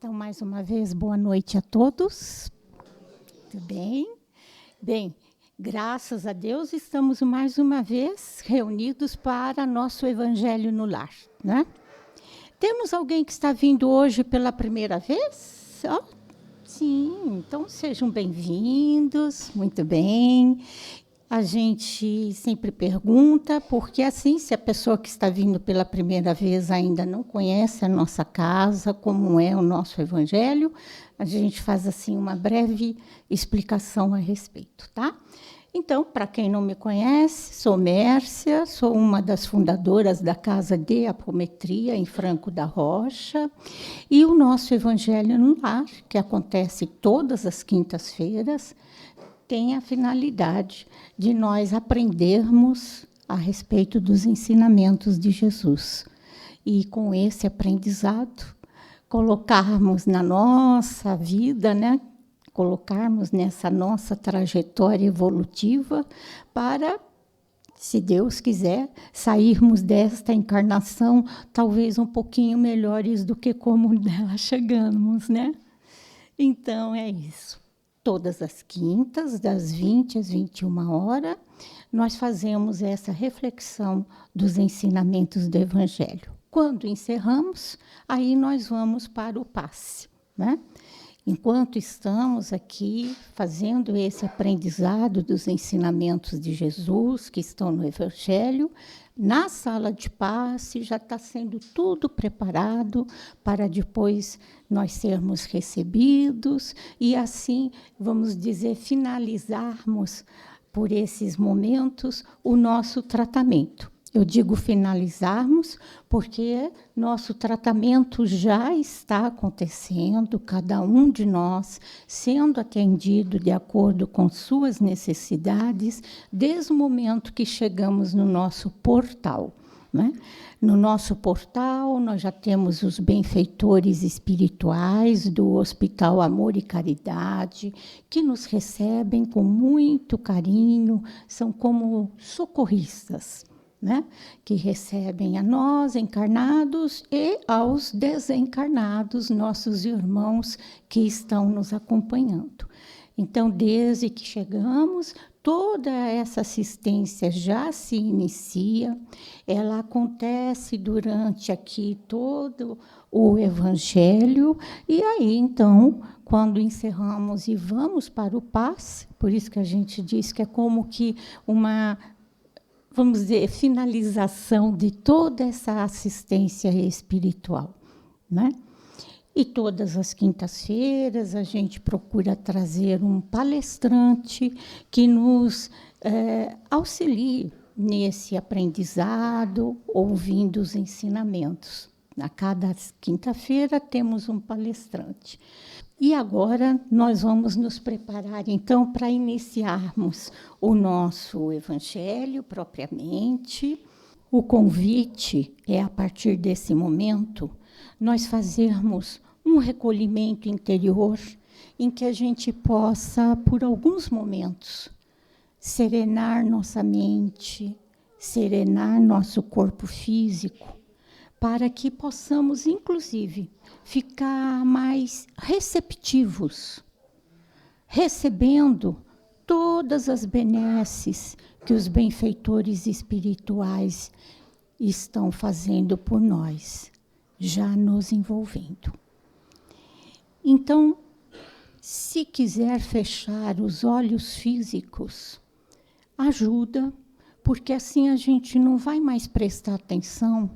Então, mais uma vez, boa noite a todos. Tudo bem? Bem, graças a Deus, estamos mais uma vez reunidos para nosso Evangelho no Lar, né? Temos alguém que está vindo hoje pela primeira vez? Oh, sim, então sejam bem-vindos, muito bem. A gente sempre pergunta, porque assim, se a pessoa que está vindo pela primeira vez ainda não conhece a nossa casa, como é o nosso evangelho, a gente faz assim uma breve explicação a respeito, tá? Então, para quem não me conhece, sou Mércia, sou uma das fundadoras da Casa de Apometria em Franco da Rocha, e o nosso Evangelho no Lar, que acontece todas as quintas-feiras, tem a finalidade de nós aprendermos a respeito dos ensinamentos de Jesus. E com esse aprendizado, colocarmos na nossa vida, né? Colocarmos nessa nossa trajetória evolutiva para, se Deus quiser, sairmos desta encarnação talvez um pouquinho melhores do que como dela chegamos, né? Então, é isso. Todas as quintas, das 20 às 21 horas, nós fazemos essa reflexão dos ensinamentos do Evangelho. Quando encerramos, aí nós vamos para o passe, né? Enquanto estamos aqui fazendo esse aprendizado dos ensinamentos de Jesus, que estão no Evangelho, na sala de passe já está sendo tudo preparado para depois nós sermos recebidos e assim, vamos dizer, finalizarmos por esses momentos o nosso tratamento. Eu digo finalizarmos porque nosso tratamento já está acontecendo, cada um de nós sendo atendido de acordo com suas necessidades, desde o momento que chegamos no nosso portal, né? No nosso portal, nós já temos os benfeitores espirituais do Hospital Amor e Caridade, que nos recebem com muito carinho, são como socorristas, né? Que recebem a nós, encarnados, e aos desencarnados, nossos irmãos que estão nos acompanhando. Então, desde que chegamos, toda essa assistência já se inicia, ela acontece durante aqui todo o Evangelho, e aí, então, quando encerramos e vamos para o passe, por isso que a gente diz que é como que uma, vamos dizer, finalização de toda essa assistência espiritual, né? E todas as quintas-feiras a gente procura trazer um palestrante que nos auxilie nesse aprendizado, ouvindo os ensinamentos. A cada quinta-feira temos um palestrante. E agora nós vamos nos preparar, então, para iniciarmos o nosso evangelho propriamente. O convite é, a partir desse momento, nós fazermos um recolhimento interior em que a gente possa, por alguns momentos, serenar nossa mente, serenar nosso corpo físico, para que possamos, inclusive, ficar mais receptivos, recebendo todas as benesses que os benfeitores espirituais estão fazendo por nós, já nos envolvendo. Então, se quiser fechar os olhos físicos, ajuda, porque assim a gente não vai mais prestar atenção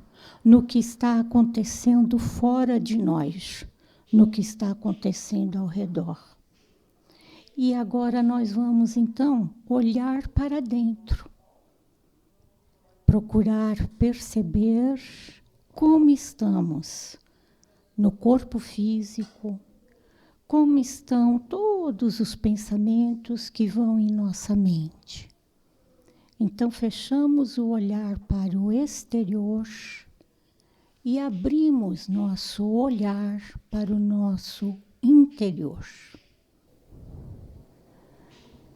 no que está acontecendo fora de nós, no que está acontecendo ao redor. E agora nós vamos, então, olhar para dentro, procurar perceber como estamos no corpo físico, como estão todos os pensamentos que vão em nossa mente. Então, fechamos o olhar para o exterior e abrimos nosso olhar para o nosso interior.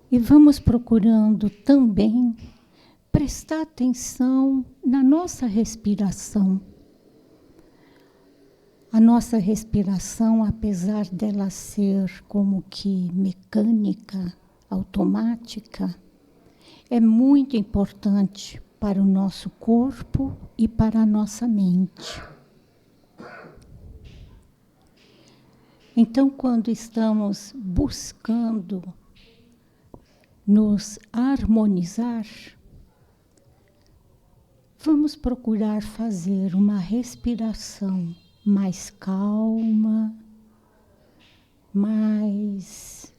E vamos procurando também prestar atenção na nossa respiração. A nossa respiração, apesar dela ser como que mecânica, automática, é muito importante para o nosso corpo e para a nossa mente. Então, quando estamos buscando nos harmonizar, vamos procurar fazer uma respiração mais calma, mais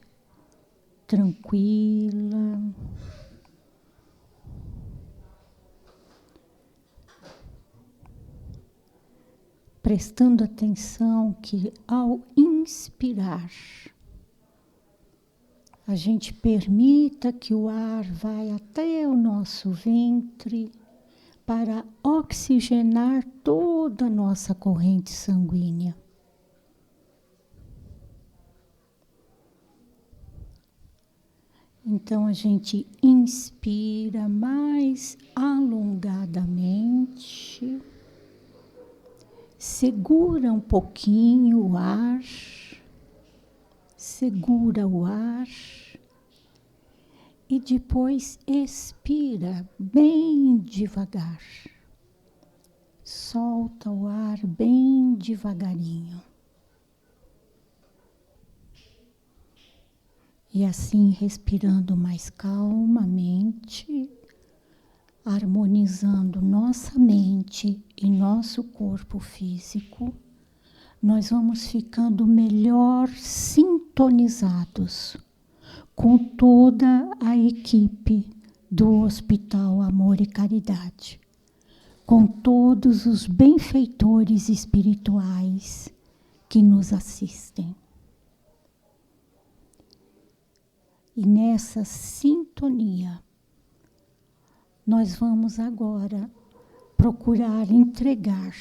tranquila. Prestando atenção que ao inspirar, a gente permita que o ar vai até o nosso ventre para oxigenar toda a nossa corrente sanguínea. Então a gente inspira mais alongadamente, segura um pouquinho o ar, segura o ar e depois expira bem devagar. Solta o ar bem devagarinho. E assim, respirando mais calmamente, harmonizando nossa mente e nosso corpo físico, nós vamos ficando melhor sintonizados com toda a equipe do Hospital Amor e Caridade, com todos os benfeitores espirituais que nos assistem. E nessa sintonia, nós vamos agora procurar entregar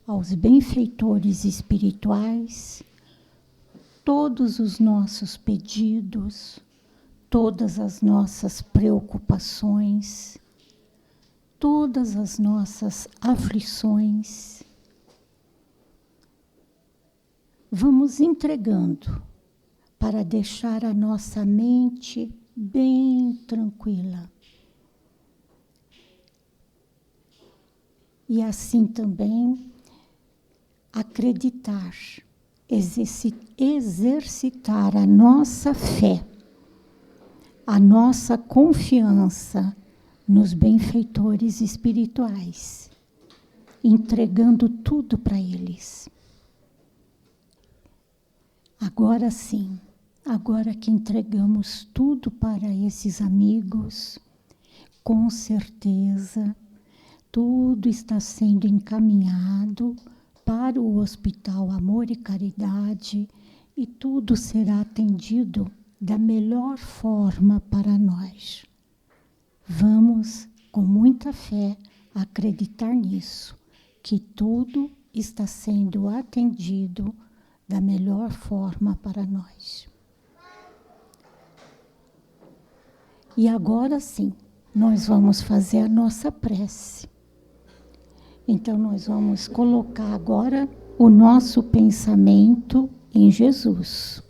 aos benfeitores espirituais todos os nossos pedidos, todas as nossas preocupações, todas as nossas aflições. Vamos entregando para deixar a nossa mente bem tranquila. E assim também acreditar, exercitar a nossa fé, a nossa confiança nos benfeitores espirituais, entregando tudo para eles. Agora sim, agora que entregamos tudo para esses amigos, com certeza, tudo está sendo encaminhado para o Hospital Amor e Caridade e tudo será atendido da melhor forma para nós. Vamos, com muita fé, acreditar nisso, que tudo está sendo atendido da melhor forma para nós. E agora sim, nós vamos fazer a nossa prece. Então, nós vamos colocar agora o nosso pensamento em Jesus.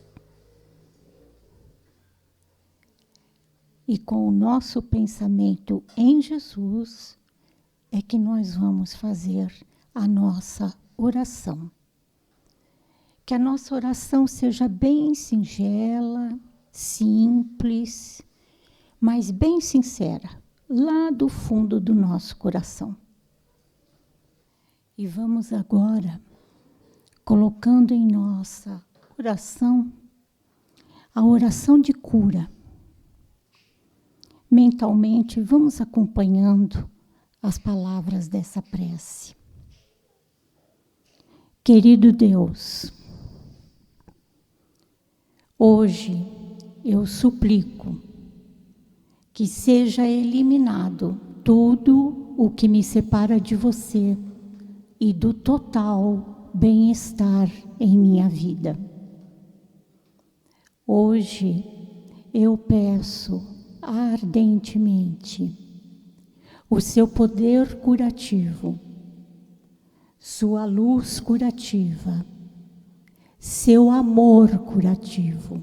E com o nosso pensamento em Jesus, é que nós vamos fazer a nossa oração. Que a nossa oração seja bem singela, simples, mas bem sincera, lá do fundo do nosso coração. E vamos agora, colocando em nossa oração, a oração de cura. Mentalmente, vamos acompanhando as palavras dessa prece. Querido Deus, hoje eu suplico que seja eliminado tudo o que me separa de você e do total bem-estar em minha vida. Hoje eu peço ardentemente o seu poder curativo sua luz curativa, seu amor curativo,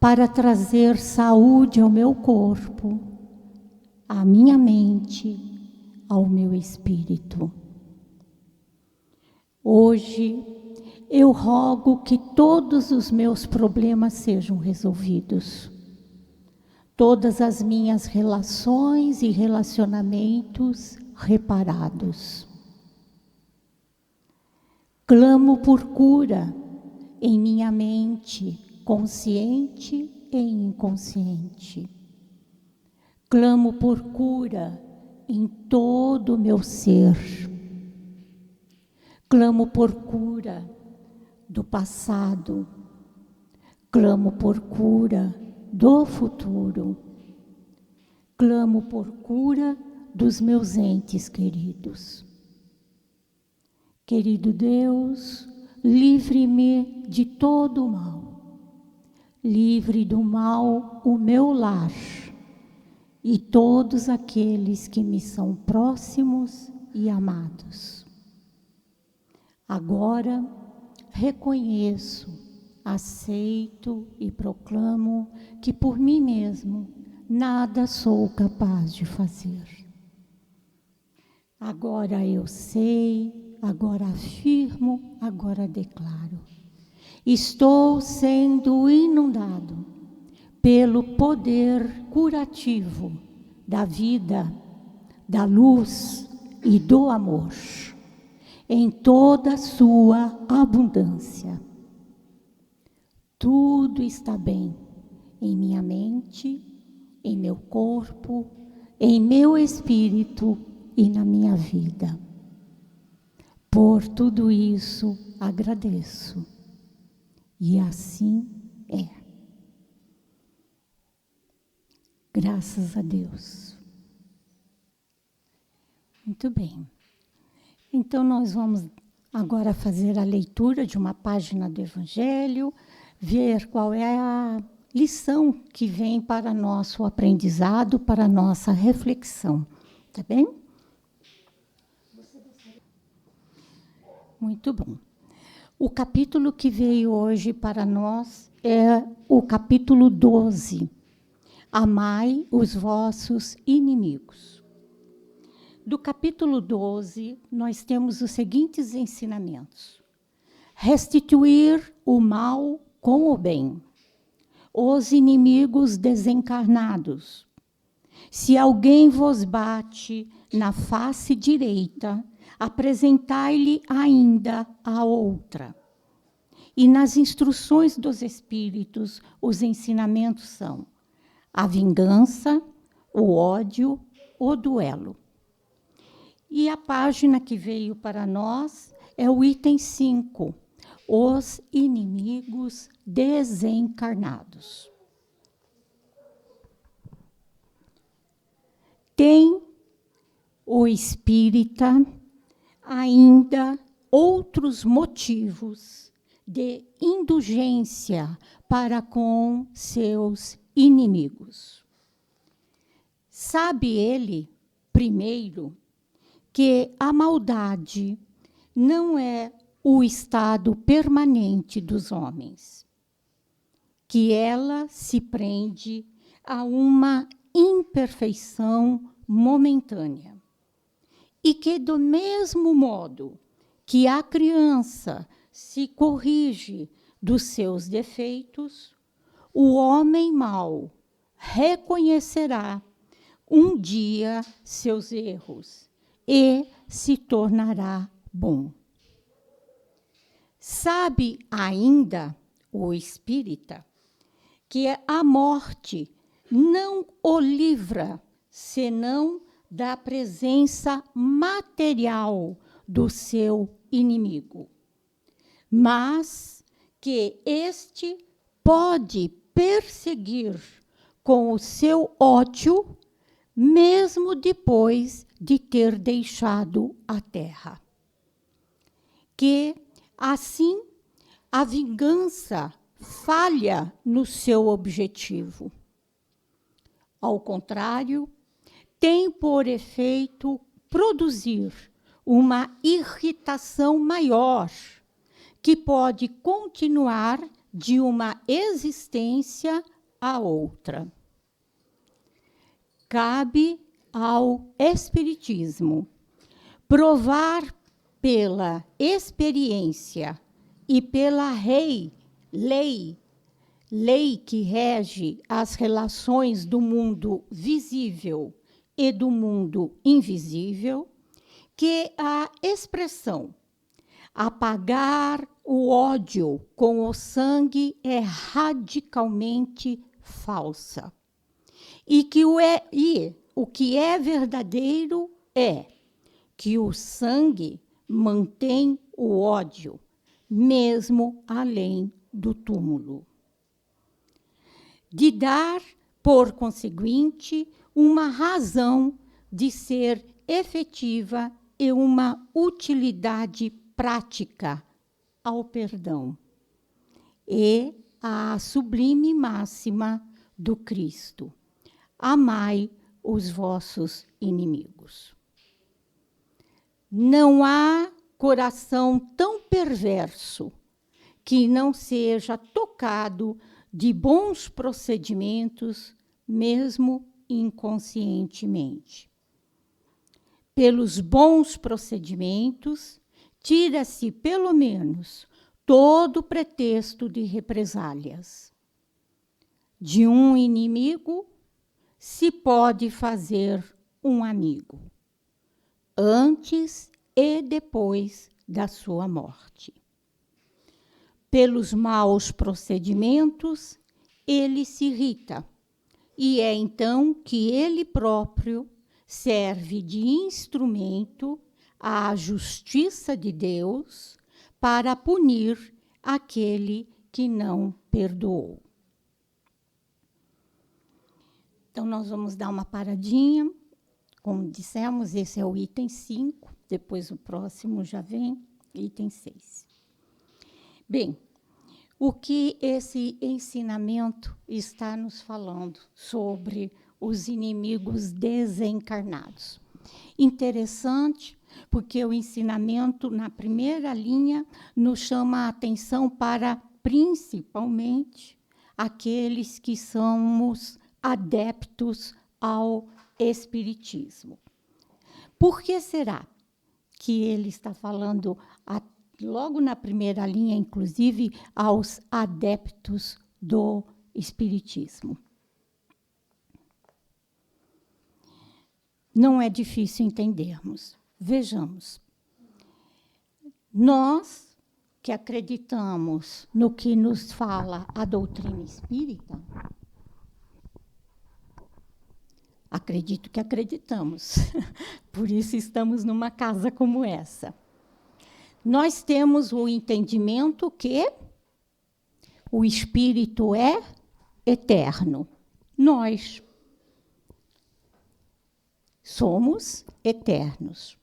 para trazer saúde ao meu corpo, à minha mente, ao meu espírito. Hoje, eu rogo que todos os meus problemas sejam resolvidos. Todas as minhas relações e relacionamentos reparados. Clamo por cura em minha mente, consciente e inconsciente. Clamo por cura em todo o meu ser. Clamo por cura do passado. Clamo por cura do futuro. Clamo por cura dos meus entes queridos. Querido Deus, livre-me de todo o mal. Livre do mal o meu lar e todos aqueles que me são próximos e amados. Agora, reconheço, aceito e proclamo que por mim mesmo nada sou capaz de fazer. Agora eu sei, agora afirmo, agora declaro. Estou sendo inundado pelo poder curativo da vida, da luz e do amor, em toda a sua abundância. Tudo está bem em minha mente, em meu corpo, em meu espírito e na minha vida. Por tudo isso, agradeço. E assim é. Graças a Deus. Muito bem. Então, nós vamos agora fazer a leitura de uma página do Evangelho, ver qual é a lição que vem para nosso aprendizado, para nossa reflexão. Tá bem? Muito bom. O capítulo que veio hoje para nós é o capítulo 12. Amai os vossos inimigos. Do capítulo 12, nós temos os seguintes ensinamentos. Restituir o mal com o bem. Os inimigos desencarnados. Se alguém vos bate na face direita, apresentai-lhe ainda a outra. E nas instruções dos Espíritos, os ensinamentos são a vingança, o ódio, o duelo. E a página que veio para nós é o item 5, os inimigos desencarnados. Tem o espírita ainda outros motivos de indulgência para com seus inimigos. Sabe ele, primeiro, que a maldade não é o estado permanente dos homens, que ela se prende a uma imperfeição momentânea. E que, do mesmo modo que a criança se corrige dos seus defeitos, o homem mau reconhecerá um dia seus erros e se tornará bom. Sabe ainda o espírita que a morte não o livra senão da presença material do seu inimigo, mas que este pode perseguir com o seu ódio, mesmo depois de ter deixado a terra. Que, assim, a vingança falha no seu objetivo. Ao contrário, tem por efeito produzir uma irritação maior, que pode continuar de uma existência a outra. Cabe ao Espiritismo provar pela experiência e pela lei que rege as relações do mundo visível e do mundo invisível, que a expressão apagar o ódio com o sangue é radicalmente falsa. E o que é verdadeiro é que o sangue mantém o ódio, mesmo além do túmulo. De dar, por conseguinte, uma razão de ser efetiva e uma utilidade prática ao perdão. E a sublime máxima do Cristo: amai os vossos inimigos. Não há coração tão perverso que não seja tocado de bons procedimentos, mesmo inconscientemente. Pelos bons procedimentos, tira-se, pelo menos, todo pretexto de represálias. De um inimigo se pode fazer um amigo, antes e depois da sua morte. Pelos maus procedimentos, ele se irrita, e é então que ele próprio serve de instrumento à justiça de Deus para punir aquele que não perdoou. Então, nós vamos dar uma paradinha. Como dissemos, esse é o item 5, depois o próximo já vem, item 6. Bem, o que esse ensinamento está nos falando sobre os inimigos desencarnados? Interessante, porque o ensinamento, na primeira linha, nos chama a atenção para, principalmente, aqueles que somos adeptos ao Espiritismo. Por que será que ele está falando, logo na primeira linha, inclusive, aos adeptos do Espiritismo? Não é difícil entendermos. Vejamos. Nós que acreditamos no que nos fala a doutrina espírita, acredito que acreditamos. Por isso estamos numa casa como essa. Nós temos o entendimento que o espírito é eterno. Nós somos eternos.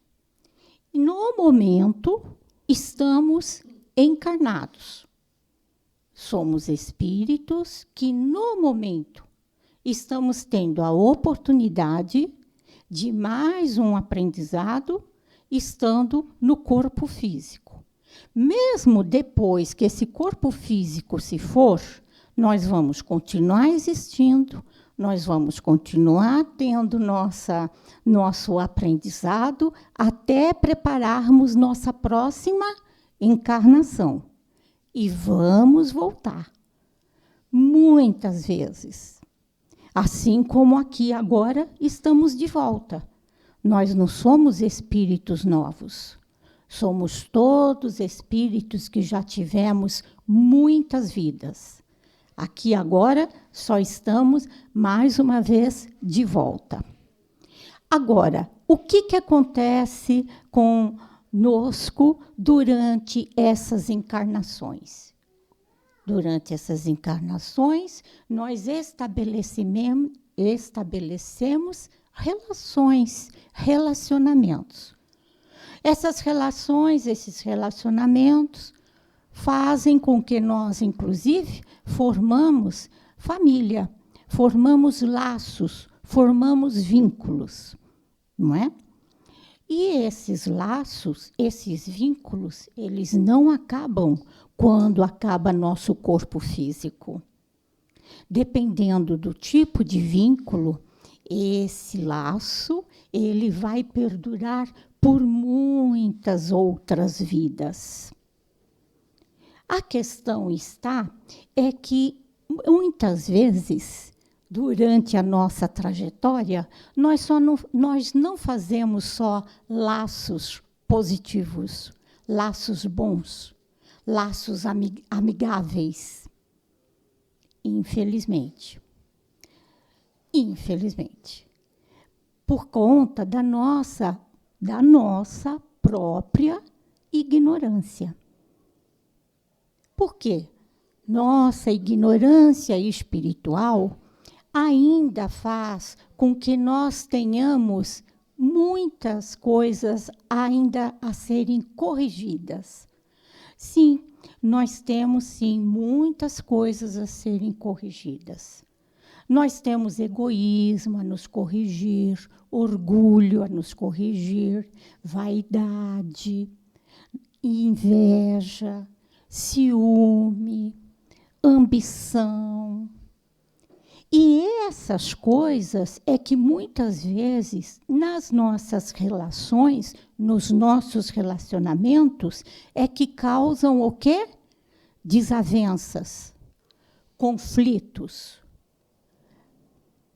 E no momento, estamos encarnados. Somos espíritos que, no momento, estamos tendo a oportunidade de mais um aprendizado, estando no corpo físico. Mesmo depois que esse corpo físico se for, nós vamos continuar existindo, nós vamos continuar tendo nosso aprendizado até prepararmos nossa próxima encarnação. E vamos voltar. Muitas vezes. Assim como aqui agora estamos de volta. Nós não somos espíritos novos. Somos todos espíritos que já tivemos muitas vidas. Aqui agora só estamos, mais uma vez, de volta. Agora, o que acontece conosco durante essas encarnações? Durante essas encarnações, nós estabelecemos relacionamentos. Essas relações, esses relacionamentos, fazem com que nós, inclusive, formamos família, formamos laços, formamos vínculos, não é? E esses laços, esses vínculos, eles não acabam quando acaba nosso corpo físico. Dependendo do tipo de vínculo, esse laço, ele vai perdurar por muitas outras vidas. A questão está é que muitas vezes, durante a nossa trajetória, nós não fazemos só laços positivos, laços bons, laços amigáveis. Infelizmente. Infelizmente. Por conta da nossa própria ignorância. Por quê? Nossa ignorância espiritual ainda faz com que nós tenhamos muitas coisas ainda a serem corrigidas. Sim, nós temos, sim, muitas coisas a serem corrigidas. Nós temos egoísmo a nos corrigir, orgulho a nos corrigir, vaidade, inveja, ciúme, ambição. E essas coisas é que muitas vezes nas nossas relações, nos nossos relacionamentos, é que causam o quê? Desavenças, conflitos,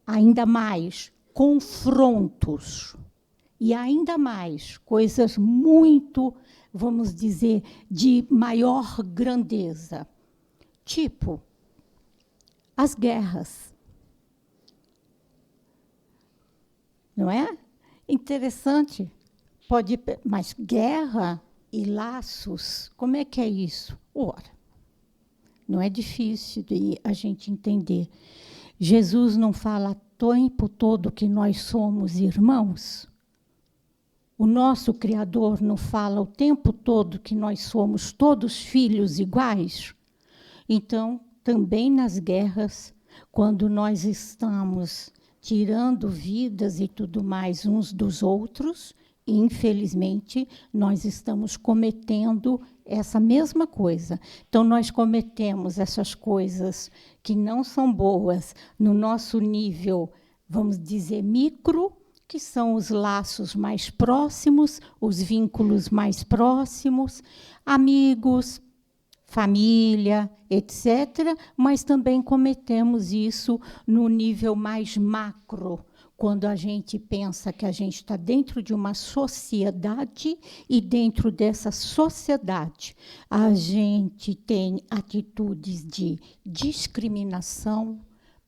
ainda mais confrontos e ainda mais coisas muito, vamos dizer, de maior grandeza, tipo as guerras. Não é? Interessante. Mas guerra e laços, como é que é isso? Ora, não é difícil de a gente entender. Jesus não fala o tempo todo que nós somos irmãos? O nosso Criador não fala o tempo todo que nós somos todos filhos iguais? Então, também nas guerras, quando nós estamos tirando vidas e tudo mais uns dos outros, infelizmente, nós estamos cometendo essa mesma coisa. Então, nós cometemos essas coisas que não são boas no nosso nível, vamos dizer, micro, que são os laços mais próximos, os vínculos mais próximos, amigos, família, etc., mas também cometemos isso no nível mais macro, quando a gente pensa que a gente está dentro de uma sociedade e dentro dessa sociedade a gente tem atitudes de discriminação,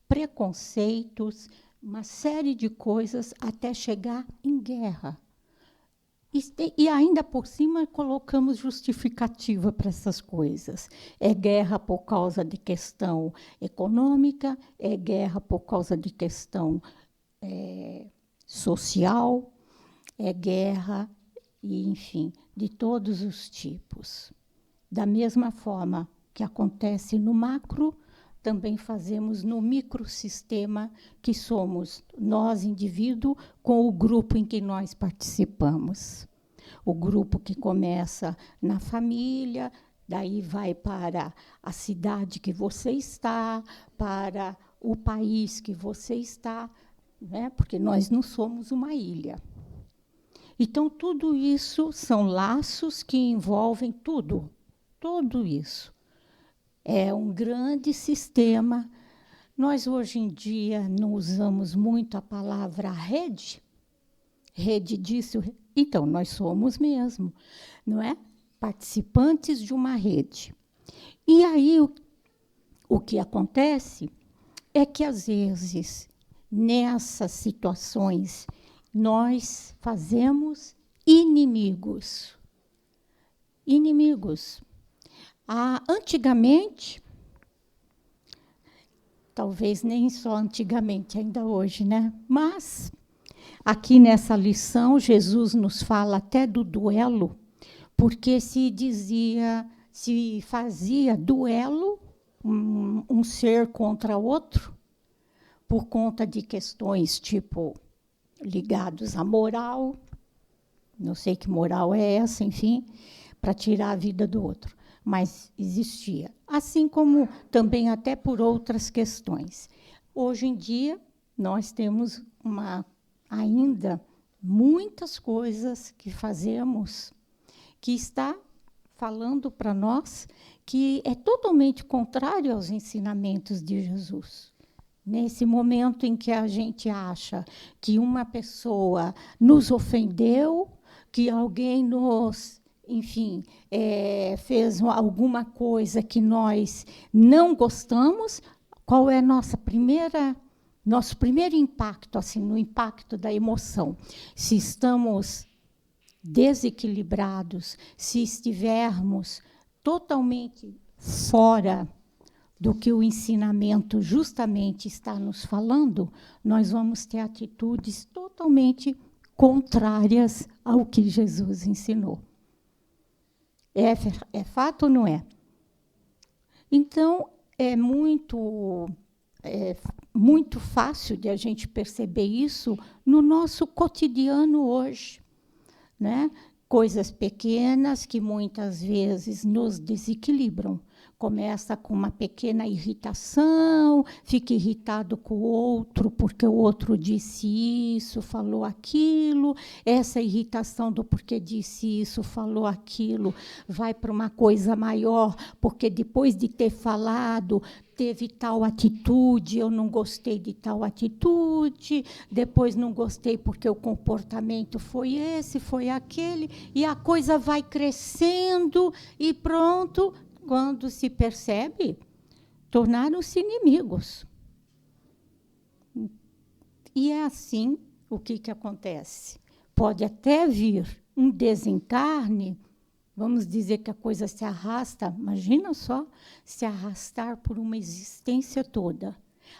preconceitos, uma série de coisas até chegar em guerra. E ainda por cima colocamos justificativa para essas coisas. É guerra por causa de questão econômica, é guerra por causa de questão social, é guerra, e, enfim, de todos os tipos. Da mesma forma que acontece no macro, também fazemos no microsistema, que somos nós, indivíduo, com o grupo em que nós participamos. O grupo que começa na família, daí vai para a cidade que você está, para o país que você está, né? Porque nós não somos uma ilha. Então, tudo isso são laços que envolvem tudo isso. É um grande sistema. Nós, hoje em dia, não usamos muito a palavra rede. Rede disso. Então, nós somos mesmo, não é? Participantes de uma rede. E aí, o que acontece é que, às vezes, nessas situações, nós fazemos inimigos. Inimigos. Antigamente, talvez nem só antigamente, ainda hoje, né? Mas, aqui nessa lição, Jesus nos fala até do duelo, porque se fazia duelo, um ser contra outro, por conta de questões tipo ligados à moral, Não sei que moral é essa, enfim, para tirar a vida do outro. Mas existia. Assim como também até por outras questões. Hoje em dia, nós temos ainda muitas coisas que fazemos que está falando para nós que é totalmente contrário aos ensinamentos de Jesus. Nesse momento em que a gente acha que uma pessoa nos ofendeu, que alguém nos, enfim, fez alguma coisa que nós não gostamos, qual é nosso primeiro impacto, assim, no impacto da emoção? Se estamos desequilibrados, se estivermos totalmente fora do que o ensinamento justamente está nos falando, nós vamos ter atitudes totalmente contrárias ao que Jesus ensinou. É fato ou não é? Então, é muito fácil de a gente perceber isso no nosso cotidiano hoje, né? Coisas pequenas que muitas vezes nos desequilibram. Começa com uma pequena irritação, fica irritado com o outro porque o outro disse isso, falou aquilo. Essa irritação do porque disse isso, falou aquilo, vai para uma coisa maior, porque depois de ter falado, teve tal atitude, eu não gostei de tal atitude, depois não gostei porque o comportamento foi esse, foi aquele, e a coisa vai crescendo e pronto. Quando se percebe, tornaram-se inimigos. E é assim o que acontece. Pode até vir um desencarne, vamos dizer que a coisa se arrasta, imagina só, se arrastar por uma existência toda.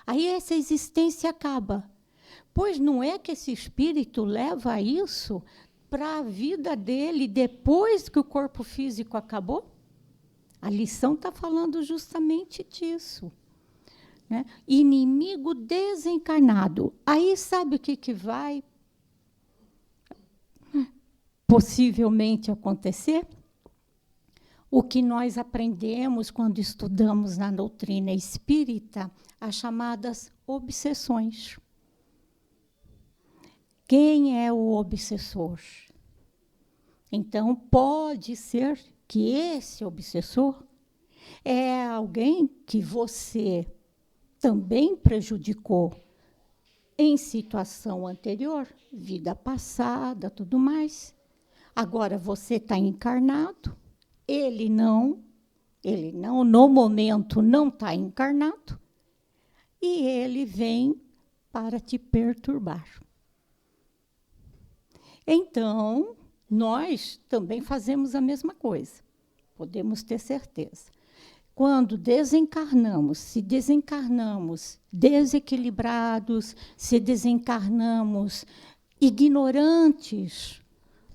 Aí essa existência acaba. Pois não é que esse espírito leva isso para a vida dele depois que o corpo físico acabou? A lição está falando justamente disso. Né? Inimigo desencarnado. Aí sabe o que vai possivelmente acontecer? O que nós aprendemos quando estudamos na doutrina espírita, as chamadas obsessões. Quem é o obsessor? Então, pode ser que esse obsessor é alguém que você também prejudicou em situação anterior, vida passada, tudo mais. Agora você está encarnado, ele não, no momento não está encarnado, e ele vem para te perturbar. Então, nós também fazemos a mesma coisa, podemos ter certeza. Quando desencarnamos, se desencarnamos desequilibrados, se desencarnamos ignorantes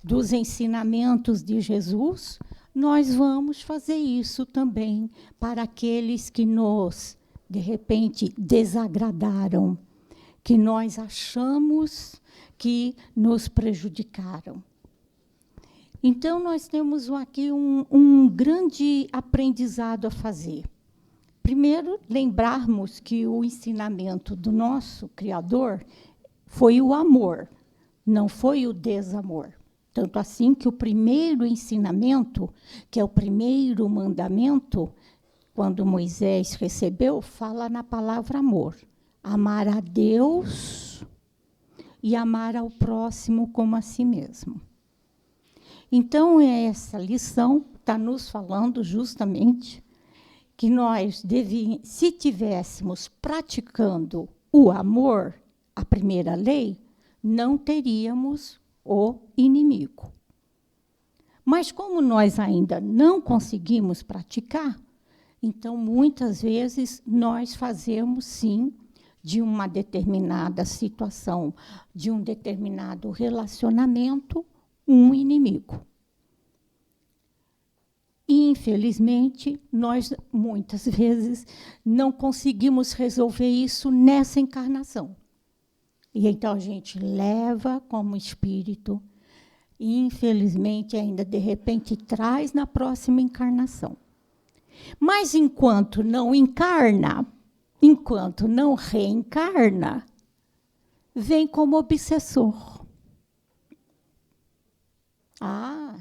dos ensinamentos de Jesus, nós vamos fazer isso também para aqueles que nos, de repente, desagradaram, que nós achamos que nos prejudicaram. Então, nós temos aqui um grande aprendizado a fazer. Primeiro, lembrarmos que o ensinamento do nosso Criador foi o amor, não foi o desamor. Tanto assim que o primeiro ensinamento, que é o primeiro mandamento, quando Moisés recebeu, fala na palavra amor. Amar a Deus e amar ao próximo como a si mesmo. Então, essa lição está nos falando justamente que nós, se tivéssemos praticando o amor, a primeira lei, não teríamos o inimigo. Mas como nós ainda não conseguimos praticar, então, muitas vezes, nós fazemos, sim, de uma determinada situação, de um determinado relacionamento, um inimigo. E, infelizmente, nós, muitas vezes, não conseguimos resolver isso nessa encarnação. E então a gente leva como espírito e, infelizmente, ainda de repente traz na próxima encarnação. Mas enquanto não encarna, enquanto não reencarna, vem como obsessor. Ah,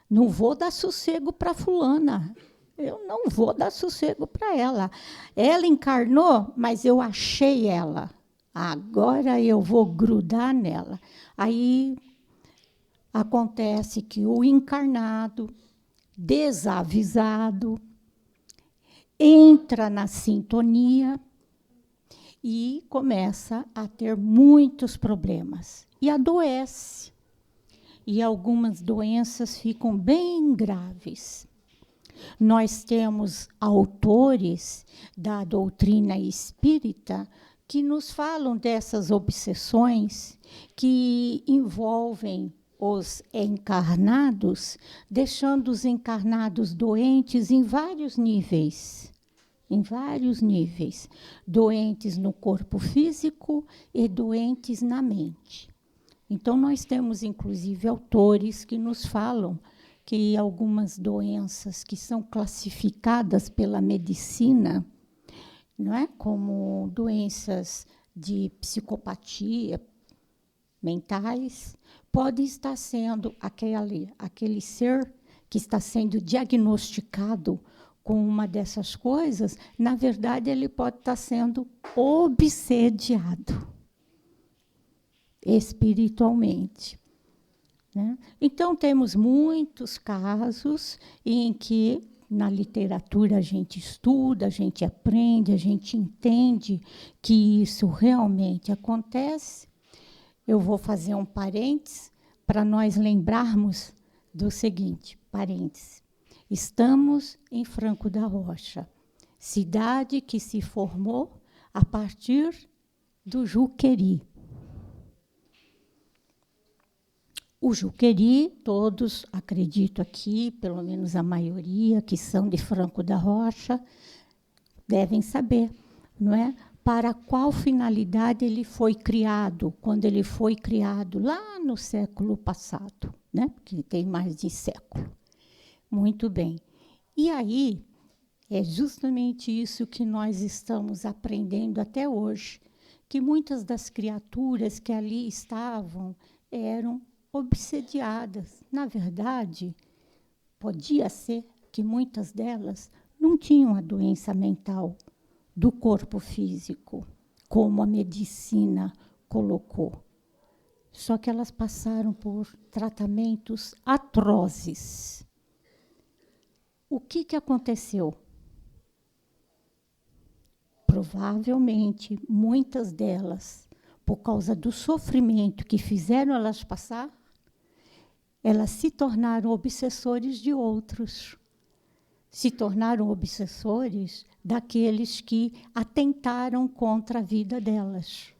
não vou dar sossego para fulana. Eu não vou dar sossego para ela. Ela encarnou, mas eu achei ela. Agora eu vou grudar nela. Aí acontece que o encarnado, desavisado, entra na sintonia e começa a ter muitos problemas. E adoece. E algumas doenças ficam bem graves. Nós temos autores da doutrina espírita que nos falam dessas obsessões que envolvem os encarnados, deixando os encarnados doentes em vários níveis. Em vários níveis. Doentes no corpo físico e doentes na mente. Então, nós temos, inclusive, autores que nos falam que algumas doenças que são classificadas pela medicina, não é, como doenças de psicopatia, mentais, pode estar sendo aquele ser que está sendo diagnosticado com uma dessas coisas, na verdade, ele pode estar sendo obsediado espiritualmente. Né? Então, temos muitos casos em que, na literatura, a gente estuda, a gente aprende, a gente entende que isso realmente acontece. Eu vou fazer um parênteses para nós lembrarmos do seguinte, parênteses. Estamos em Franco da Rocha, cidade que se formou a partir do Juqueri. O Juqueri, todos, acredito aqui, pelo menos a maioria que são de Franco da Rocha, devem saber, não é? Para qual finalidade ele foi criado, quando ele foi criado lá no século passado, né? Porque tem mais de século. Muito bem. E aí, é justamente isso que nós estamos aprendendo até hoje, que muitas das criaturas que ali estavam eram obsediadas. Na verdade, podia ser que muitas delas não tinham a doença mental do corpo físico, como a medicina colocou. Só que elas passaram por tratamentos atrozes. O que aconteceu? Provavelmente, muitas delas, por causa do sofrimento que fizeram elas passar, elas se tornaram obsessores de outros. Se tornaram obsessores daqueles que atentaram contra a vida delas.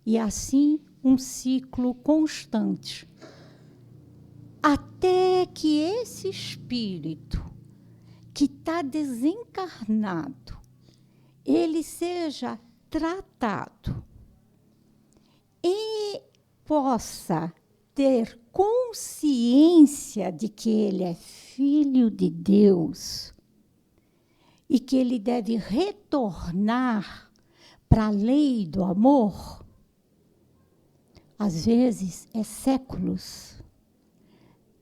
E assim, um ciclo constante. Até que esse espírito que está desencarnado, ele seja tratado e possa ter consciência de que ele é filho de Deus e que ele deve retornar para a lei do amor, às vezes é séculos.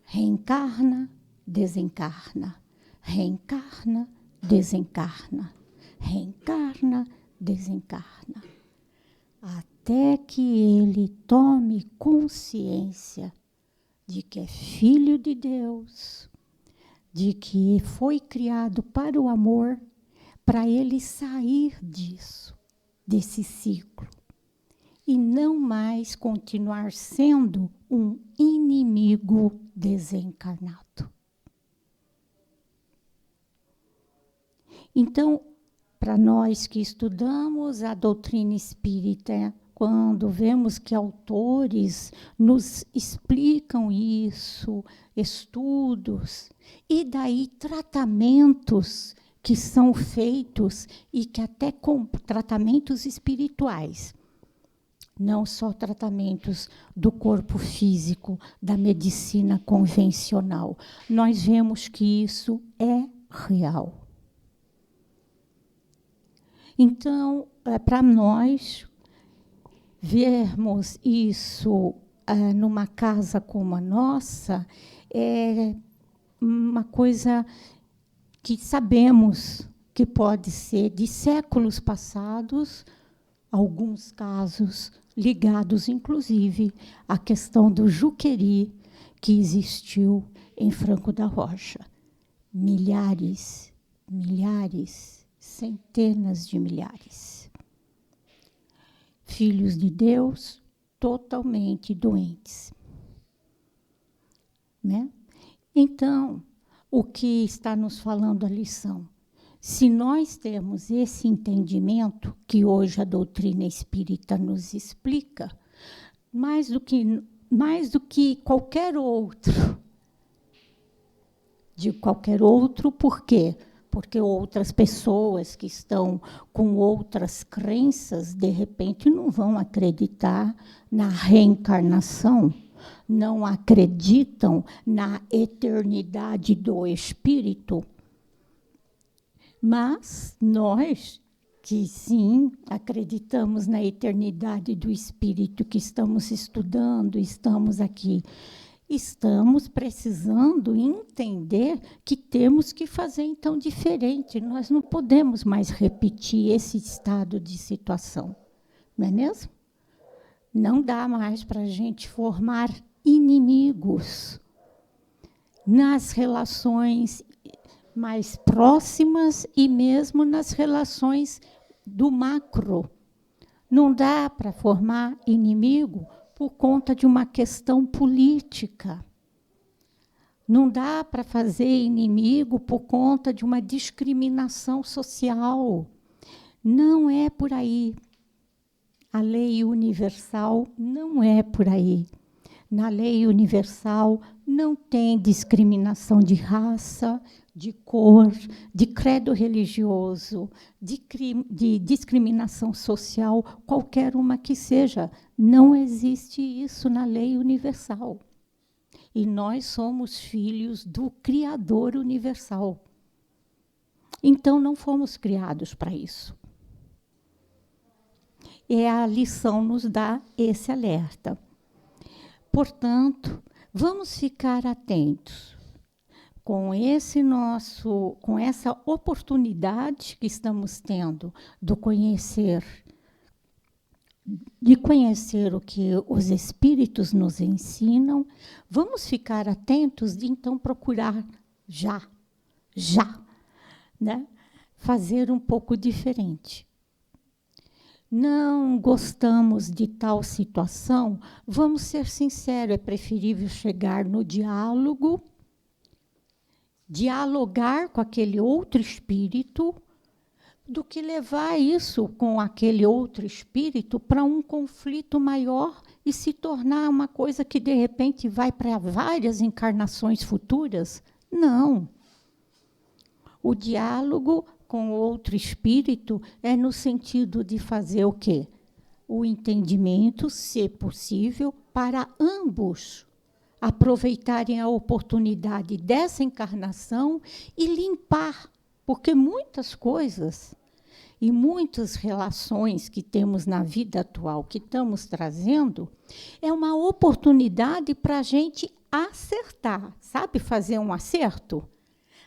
Reencarna, desencarna. Reencarna, desencarna. Reencarna, desencarna. Até que ele tome consciência de que é filho de Deus, de que foi criado para o amor, para ele sair disso, desse ciclo, e não mais continuar sendo um inimigo desencarnado. Então, para nós que estudamos a doutrina espírita, quando vemos que autores nos explicam isso, estudos, e daí tratamentos que são feitos, e que até com tratamentos espirituais, não só tratamentos do corpo físico, da medicina convencional. Nós vemos que isso é real. Então, para nós vermos isso numa casa como a nossa, é uma coisa que sabemos que pode ser de séculos passados, alguns casos ligados, inclusive, à questão do Juqueri, que existiu em Franco da Rocha. Milhares, centenas de milhares. Filhos de Deus totalmente doentes. Né? Então, o que está nos falando a lição? Se nós temos esse entendimento, que hoje a doutrina espírita nos explica, mais do que qualquer outro, de qualquer outro, por quê? Porque outras pessoas que estão com outras crenças, de repente, não vão acreditar na reencarnação, não acreditam na eternidade do espírito. Mas nós, que sim, acreditamos na eternidade do espírito, que estamos estudando, estamos aqui, estamos precisando entender que temos que fazer, então, diferente. Nós não podemos mais repetir esse estado de situação, não é mesmo? Não dá mais para a gente formar inimigos nas relações mais próximas e mesmo nas relações do macro. Não dá para formar inimigo por conta de uma questão política. Não dá para fazer inimigo por conta de uma discriminação social. Não é por aí. A lei universal não é por aí. Na lei universal não tem discriminação de raça, de cor, de credo religioso, de discriminação social, qualquer uma que seja. Não existe isso na lei universal. E nós somos filhos do Criador universal. Então, não fomos criados para isso. E a lição nos dá esse alerta. Portanto, vamos ficar atentos com essa oportunidade que estamos tendo de conhecer o que os espíritos nos ensinam. Vamos ficar atentos de então procurar já, né? Fazer um pouco diferente. Não gostamos de tal situação, vamos ser sinceros, é preferível chegar no diálogo, dialogar com aquele outro espírito, do que levar isso com aquele outro espírito para um conflito maior e se tornar uma coisa que, de repente, vai para várias encarnações futuras. Não. O diálogo com outro espírito é no sentido de fazer o quê? O entendimento, se possível, para ambos aproveitarem a oportunidade dessa encarnação e limpar, porque muitas coisas e muitas relações que temos na vida atual, que estamos trazendo, é uma oportunidade para a gente acertar. Sabe fazer um acerto?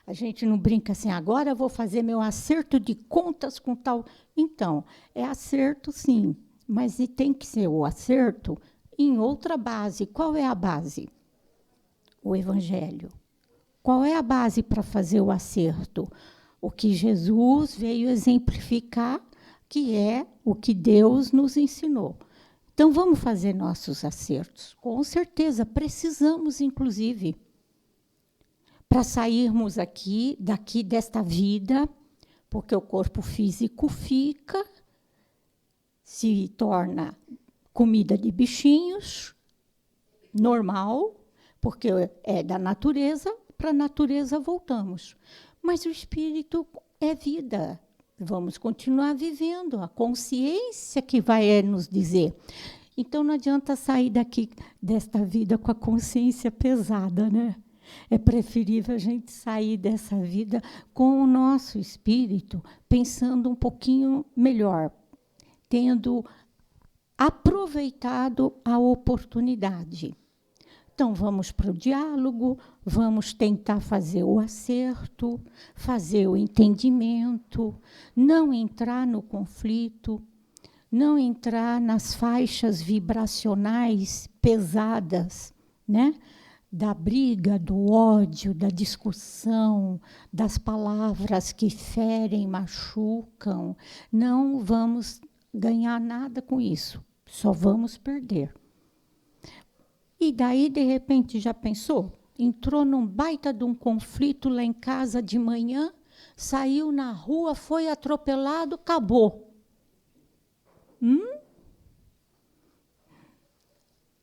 A gente não brinca assim, agora eu vou fazer meu acerto de contas com tal. Então, é acerto sim, mas tem que ser o acerto em outra base. Qual é a base? O Evangelho. Qual é a base para fazer o acerto? O que Jesus veio exemplificar, que é o que Deus nos ensinou. Então, vamos fazer nossos acertos. Com certeza, precisamos, inclusive, para sairmos daqui desta vida, porque o corpo físico fica, se torna comida de bichinhos, normal, porque é da natureza, para a natureza voltamos. Mas o espírito é vida, Vamos continuar vivendo, a consciência que vai nos dizer. Então, não adianta sair daqui, desta vida, com a consciência pesada, né? É preferível a gente sair dessa vida com o nosso espírito, pensando um pouquinho melhor, tendo aproveitado a oportunidade. Então, vamos para o diálogo, vamos tentar fazer o acerto, fazer o entendimento, não entrar no conflito, não entrar nas faixas vibracionais pesadas, né? Da briga, do ódio, da discussão, das palavras que ferem, machucam. Não vamos ganhar nada com isso, só vamos perder. E daí, de repente, já pensou? Entrou num baita de um conflito lá em casa de manhã, saiu na rua, foi atropelado, acabou.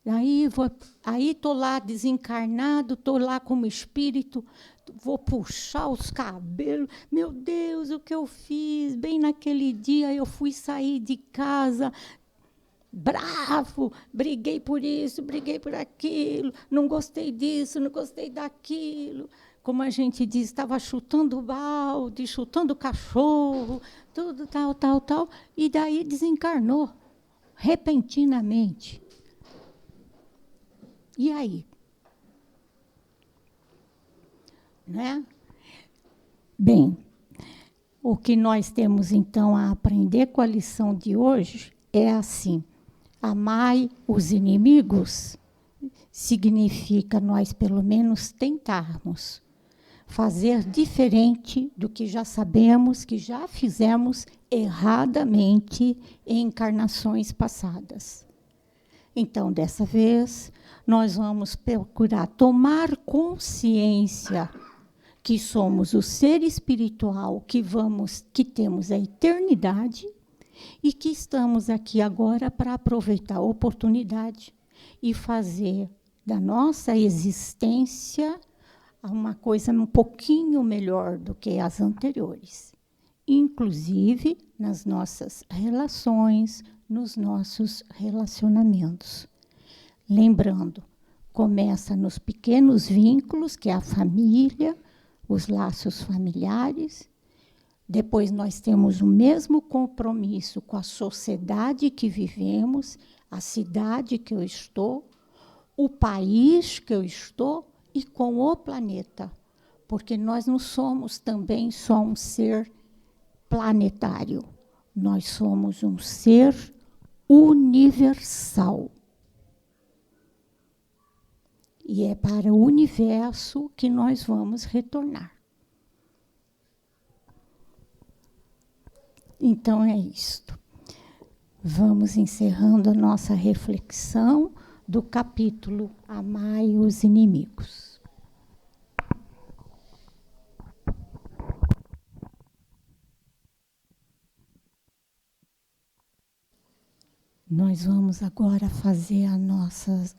Aí estou lá desencarnado, estou lá como espírito, vou puxar os cabelos. Meu Deus, o que eu fiz? Bem naquele dia eu fui sair de casa bravo, briguei por isso, briguei por aquilo, não gostei disso, não gostei daquilo. Como a gente diz, estava chutando o balde, chutando o cachorro, tudo tal. E daí desencarnou, repentinamente. E aí? Né? Bem, o que nós temos, então, a aprender com a lição de hoje é assim: amai os inimigos significa nós, pelo menos, tentarmos fazer diferente do que já sabemos, que já fizemos erradamente em encarnações passadas. Então, dessa vez, nós vamos procurar tomar consciência que somos o ser espiritual, que temos a eternidade e que estamos aqui agora para aproveitar a oportunidade e fazer da nossa existência uma coisa um pouquinho melhor do que as anteriores, inclusive nas nossas relações, nos nossos relacionamentos. Lembrando, começa nos pequenos vínculos, que é a família, os laços familiares. Depois nós temos o mesmo compromisso com a sociedade que vivemos, a cidade que eu estou, o país que eu estou e com o planeta. Porque nós não somos também só um ser planetário. Nós somos um ser universal. E é para o universo que nós vamos retornar. Então é isto. Vamos encerrando a nossa reflexão do capítulo Amai os Inimigos. Nós vamos agora fazer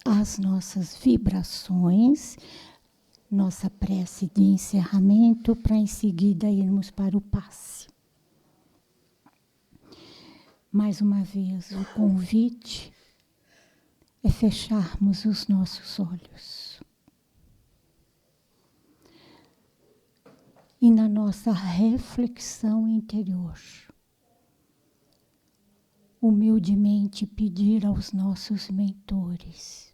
as nossas vibrações, nossa prece de encerramento, para em seguida irmos para o passe. Mais uma vez, o convite é fecharmos os nossos olhos. E na nossa reflexão interior, humildemente pedir aos nossos mentores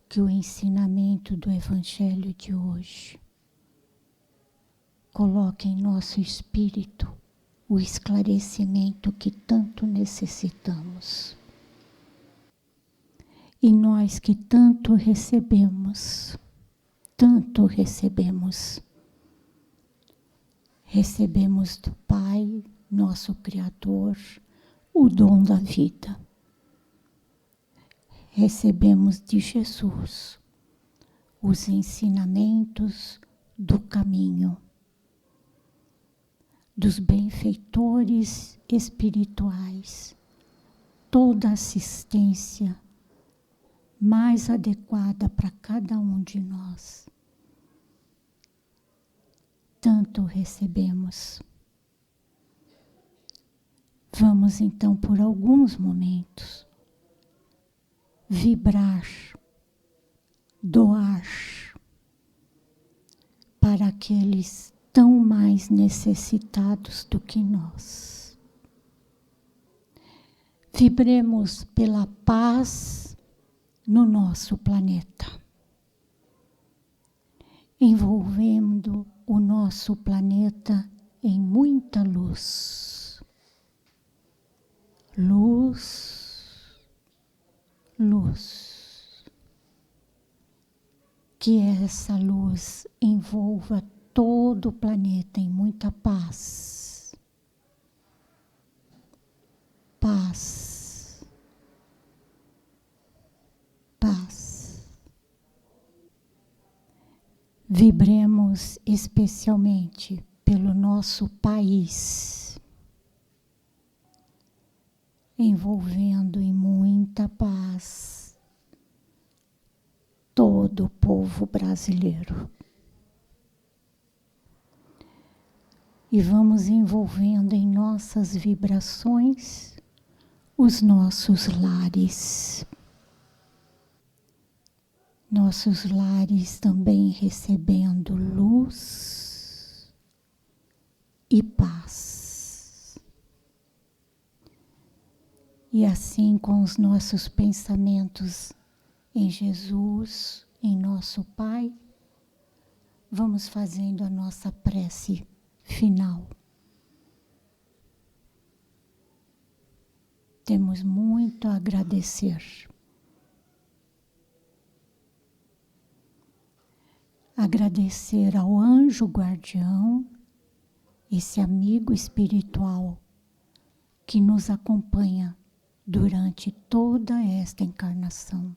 que o ensinamento do Evangelho de hoje coloque em nosso espírito o esclarecimento que tanto necessitamos. E nós que tanto recebemos, recebemos do Pai, nosso Criador, o dom da vida. Recebemos de Jesus os ensinamentos do caminho, dos benfeitores espirituais, toda assistência mais adequada para cada um de nós. Tanto recebemos. Vamos então, por alguns momentos, vibrar, doar para aqueles tão mais necessitados do que nós. Vibremos pela paz no nosso planeta, envolvendo o nosso planeta em muita luz. Luz, luz. Que essa luz envolva todo o planeta em muita paz. Paz. Paz. Vibremos especialmente pelo nosso país, envolvendo em muita paz todo o povo brasileiro. E vamos envolvendo em nossas vibrações os nossos lares. Nossos lares também recebendo luz e paz. E assim, com os nossos pensamentos em Jesus, em nosso Pai, vamos fazendo a nossa prece final. Temos muito a agradecer. Agradecer ao anjo guardião, esse amigo espiritual que nos acompanha durante toda esta encarnação.